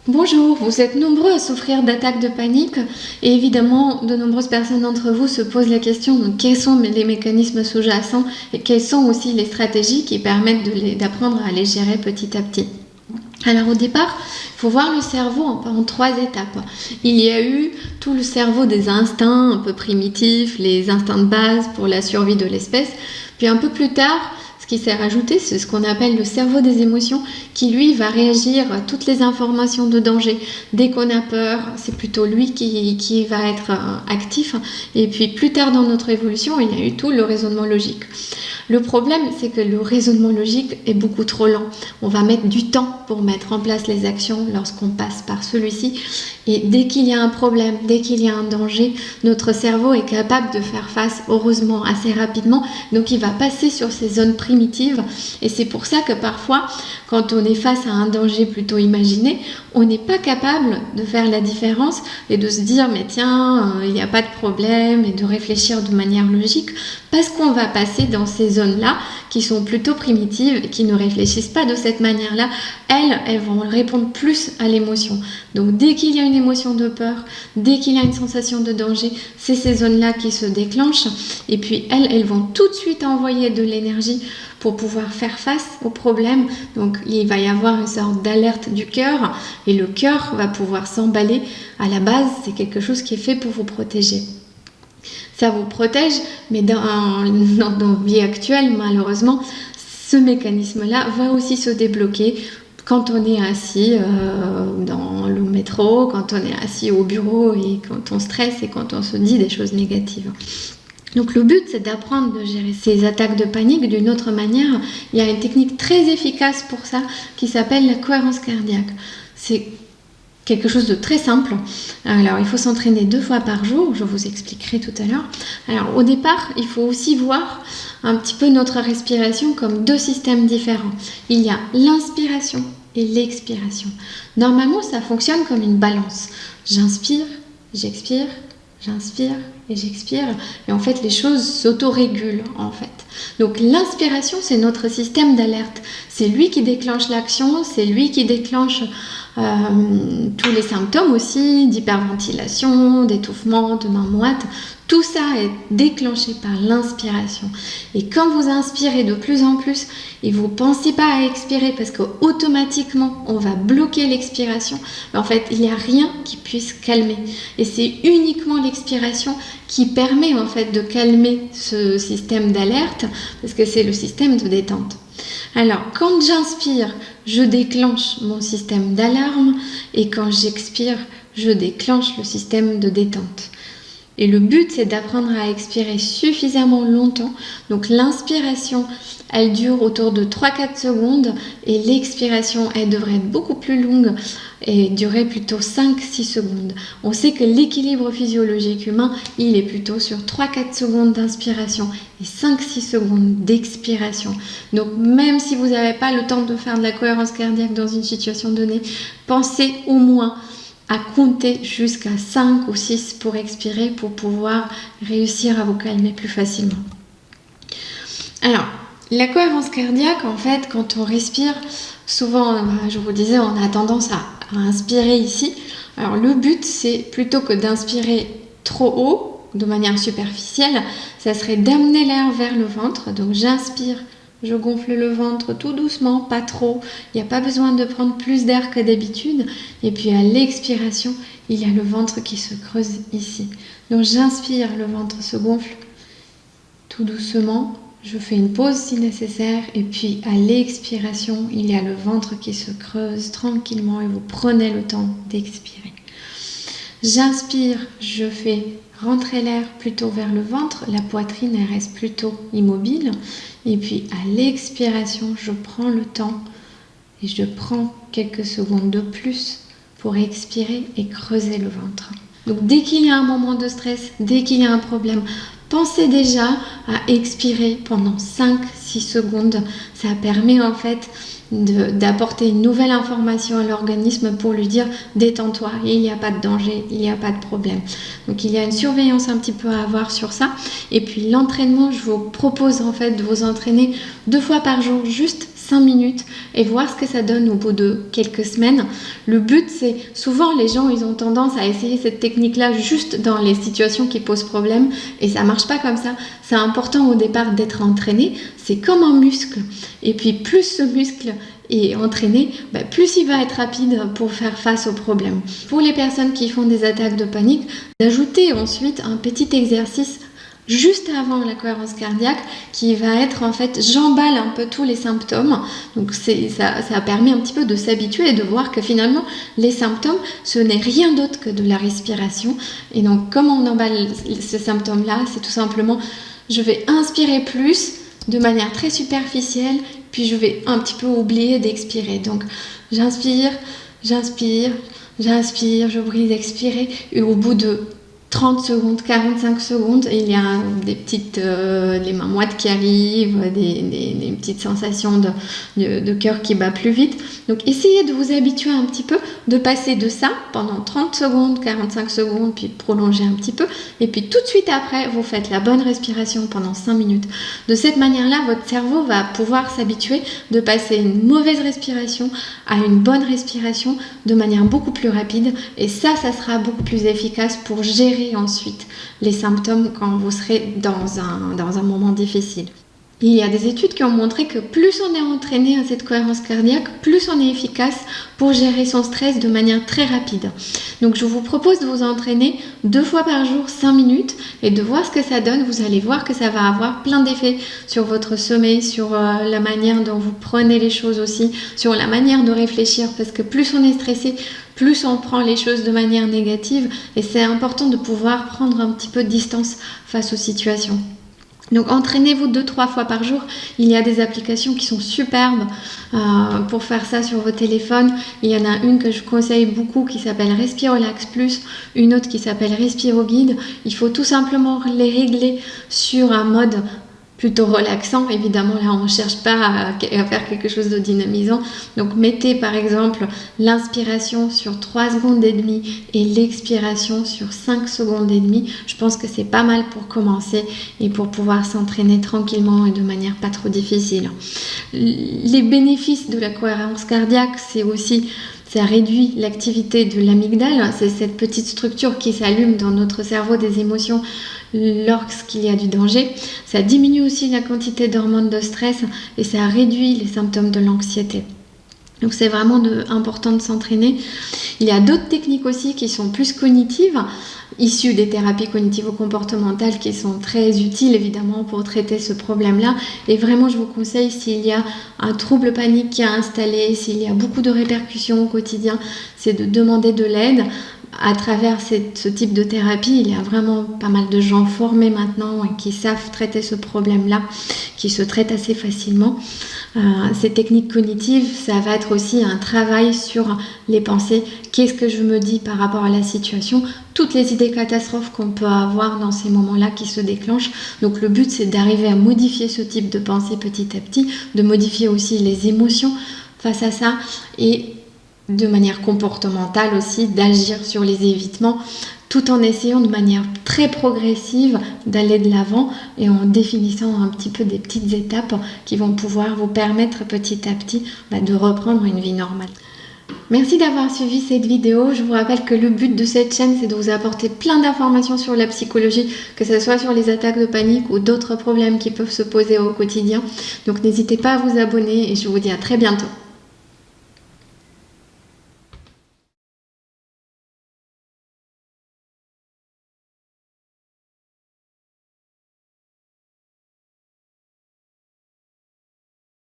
Bonjour, vous êtes nombreux à souffrir d'attaques de panique et évidemment de nombreuses personnes d'entre vous se posent la question de quels sont les mécanismes sous-jacents et quelles sont aussi les stratégies qui permettent d'apprendre à les gérer petit à petit. Alors au départ, il faut voir le cerveau en 3 étapes. Il y a eu tout le cerveau des instincts un peu primitifs, les instincts de base pour la survie de l'espèce, puis un peu plus tard, ce qui s'est rajouté, c'est ce qu'on appelle le cerveau des émotions qui, lui, va réagir à toutes les informations de danger. Dès qu'on a peur, c'est plutôt lui qui va être actif. Et puis, plus tard dans notre évolution, il y a eu tout le raisonnement logique. Le problème, c'est que le raisonnement logique est beaucoup trop lent. On va mettre du temps pour mettre en place les actions lorsqu'on passe par celui-ci. Et dès qu'il y a un problème, dès qu'il y a un danger, notre cerveau est capable de faire face, heureusement, assez rapidement. Donc, il va passer sur ces zones primitives. Et c'est pour ça que parfois, quand on est face à un danger plutôt imaginé, on n'est pas capable de faire la différence et de se dire mais tiens, il n'y a pas de problème et de réfléchir de manière logique parce qu'on va passer dans ces zones-là qui sont plutôt primitives et qui ne réfléchissent pas de cette manière-là. Elles vont répondre plus à l'émotion. Donc dès qu'il y a une émotion de peur, dès qu'il y a une sensation de danger, c'est ces zones-là qui se déclenchent et puis elles vont tout de suite envoyer de l'énergie pour pouvoir faire face au problème. Donc il va y avoir une sorte d'alerte du cœur et le cœur va pouvoir s'emballer. À la base, c'est quelque chose qui est fait pour vous protéger. Ça vous protège, mais dans notre vie actuelle, malheureusement, ce mécanisme-là va aussi se débloquer quand on est assis dans le métro, quand on est assis au bureau et quand on stresse et quand on se dit des choses négatives. Donc le but, c'est d'apprendre de gérer ces attaques de panique d'une autre manière. Il y a une technique très efficace pour ça qui s'appelle la cohérence cardiaque. C'est quelque chose de très simple. Alors, il faut s'entraîner 2 fois par jour, je vous expliquerai tout à l'heure. Alors, au départ, il faut aussi voir un petit peu notre respiration comme 2 systèmes différents. Il y a l'inspiration et l'expiration. Normalement, ça fonctionne comme une balance. J'inspire, j'expire, j'inspire et j'expire. Et en fait, les choses s'autorégulent, en fait. Donc, l'inspiration, c'est notre système d'alerte. C'est lui qui déclenche l'action, c'est lui qui déclenche tous les symptômes aussi, d'hyperventilation, d'étouffement, de main moite. Tout ça est déclenché par l'inspiration. Et quand vous inspirez de plus en plus et vous ne pensez pas à expirer parce qu'automatiquement on va bloquer l'expiration, en fait il n'y a rien qui puisse calmer. Et c'est uniquement l'expiration qui permet en fait de calmer ce système d'alerte parce que c'est le système de détente. Alors, quand j'inspire, je déclenche mon système d'alarme et quand j'expire, je déclenche le système de détente. Et le but, c'est d'apprendre à expirer suffisamment longtemps. Donc l'inspiration, elle dure autour de 3-4 secondes et l'expiration, elle devrait être beaucoup plus longue et durer plutôt 5-6 secondes. On sait que l'équilibre physiologique humain, il est plutôt sur 3-4 secondes d'inspiration et 5-6 secondes d'expiration. Donc même si vous n'avez pas le temps de faire de la cohérence cardiaque dans une situation donnée, pensez au moins à compter jusqu'à 5 ou 6 pour expirer, pour pouvoir réussir à vous calmer plus facilement. Alors, la cohérence cardiaque, en fait, quand on respire, souvent, je vous disais, on a tendance à inspirer ici. Alors, le but, c'est plutôt que d'inspirer trop haut, de manière superficielle, ça serait d'amener l'air vers le ventre. Donc, j'inspire. Je gonfle le ventre tout doucement, pas trop. Il n'y a pas besoin de prendre plus d'air que d'habitude. Et puis à l'expiration, il y a le ventre qui se creuse ici. Donc j'inspire, le ventre se gonfle tout doucement. Je fais une pause si nécessaire. Et puis à l'expiration, il y a le ventre qui se creuse tranquillement et vous prenez le temps d'expirer. J'inspire, je fais rentrer l'air plutôt vers le ventre, la poitrine elle reste plutôt immobile. Et puis à l'expiration, je prends le temps et je prends quelques secondes de plus pour expirer et creuser le ventre. Donc dès qu'il y a un moment de stress, dès qu'il y a un problème, pensez déjà à expirer pendant 5-6 secondes. Ça permet en fait d'apporter une nouvelle information à l'organisme pour lui dire détends-toi, il n'y a pas de danger, il n'y a pas de problème. Donc il y a une surveillance un petit peu à avoir sur ça. Et puis l'entraînement, je vous propose en fait de vous entraîner 2 fois par jour, juste 5 minutes et voir ce que ça donne au bout de quelques semaines. Le but, c'est souvent les gens, ils ont tendance à essayer cette technique-là juste dans les situations qui posent problème et ça marche pas comme ça. C'est important au départ d'être entraîné. C'est comme un muscle. Et puis plus ce muscle est entraîné, plus il va être rapide pour faire face aux problèmes. Pour les personnes qui font des attaques de panique, d'ajouter ensuite un petit exercice juste avant la cohérence cardiaque qui va être en fait, j'emballe un peu tous les symptômes. Donc ça permet un petit peu de s'habituer et de voir que finalement les symptômes, ce n'est rien d'autre que de la respiration. Et donc comment on emballe ce symptôme-là, c'est tout simplement, je vais inspirer plus de manière très superficielle, puis je vais un petit peu oublier d'expirer. Donc j'inspire, je brise, expirer, et au bout de 30 secondes, 45 secondes, il y a des petites les mains moites qui arrivent, des petites sensations de cœur qui bat plus vite. Donc essayez de vous habituer un petit peu, de passer de ça pendant 30 secondes, 45 secondes, puis prolonger un petit peu. Et puis tout de suite après, vous faites la bonne respiration pendant 5 minutes. De cette manière-là, votre cerveau va pouvoir s'habituer de passer une mauvaise respiration à une bonne respiration de manière beaucoup plus rapide. Et ça sera beaucoup plus efficace pour gérer ensuite les symptômes quand vous serez dans un moment difficile. Il y a des études qui ont montré que plus on est entraîné à cette cohérence cardiaque, plus on est efficace pour gérer son stress de manière très rapide. Donc je vous propose de vous entraîner 2 fois par jour 5 minutes et de voir ce que ça donne. Vous allez voir que ça va avoir plein d'effets sur votre sommeil, sur la manière dont vous prenez les choses aussi, sur la manière de réfléchir, parce que plus on est stressé, plus on prend les choses de manière négative et c'est important de pouvoir prendre un petit peu de distance face aux situations. Donc entraînez-vous 2-3 fois par jour. Il y a des applications qui sont superbes pour faire ça sur vos téléphones. Il y en a une que je conseille beaucoup qui s'appelle Respirolax Plus, une autre qui s'appelle Respiroguide. Il faut tout simplement les régler sur un mode plutôt relaxant. Évidemment, là, on ne cherche pas à faire quelque chose de dynamisant. Donc, mettez par exemple l'inspiration sur 3 secondes et demie et l'expiration sur 5 secondes et demie. Je pense que c'est pas mal pour commencer et pour pouvoir s'entraîner tranquillement et de manière pas trop difficile. Les bénéfices de la cohérence cardiaque, c'est aussi ça réduit l'activité de l'amygdale, c'est cette petite structure qui s'allume dans notre cerveau des émotions lorsqu'il y a du danger. Ça diminue aussi la quantité d'hormones de stress et ça réduit les symptômes de l'anxiété. Donc c'est vraiment important de s'entraîner. Il y a d'autres techniques aussi qui sont plus cognitives, issues des thérapies cognitivo-comportementales qui sont très utiles évidemment pour traiter ce problème-là. Et vraiment je vous conseille, s'il y a un trouble panique qui a installé, s'il y a beaucoup de répercussions au quotidien, c'est de demander de l'aide. À travers ce type de thérapie, il y a vraiment pas mal de gens formés maintenant et qui savent traiter ce problème-là, qui se traitent assez facilement. Ces techniques cognitives, ça va être aussi un travail sur les pensées. Qu'est-ce que je me dis par rapport à la situation? Toutes les idées catastrophes qu'on peut avoir dans ces moments-là qui se déclenchent. Donc le but, c'est d'arriver à modifier ce type de pensée petit à petit, de modifier aussi les émotions face à ça et de manière comportementale aussi, d'agir sur les évitements tout en essayant de manière très progressive d'aller de l'avant et en définissant un petit peu des petites étapes qui vont pouvoir vous permettre petit à petit de reprendre une vie normale. Merci d'avoir suivi cette vidéo. Je vous rappelle que le but de cette chaîne, c'est de vous apporter plein d'informations sur la psychologie, que ce soit sur les attaques de panique ou d'autres problèmes qui peuvent se poser au quotidien. Donc n'hésitez pas à vous abonner et je vous dis à très bientôt.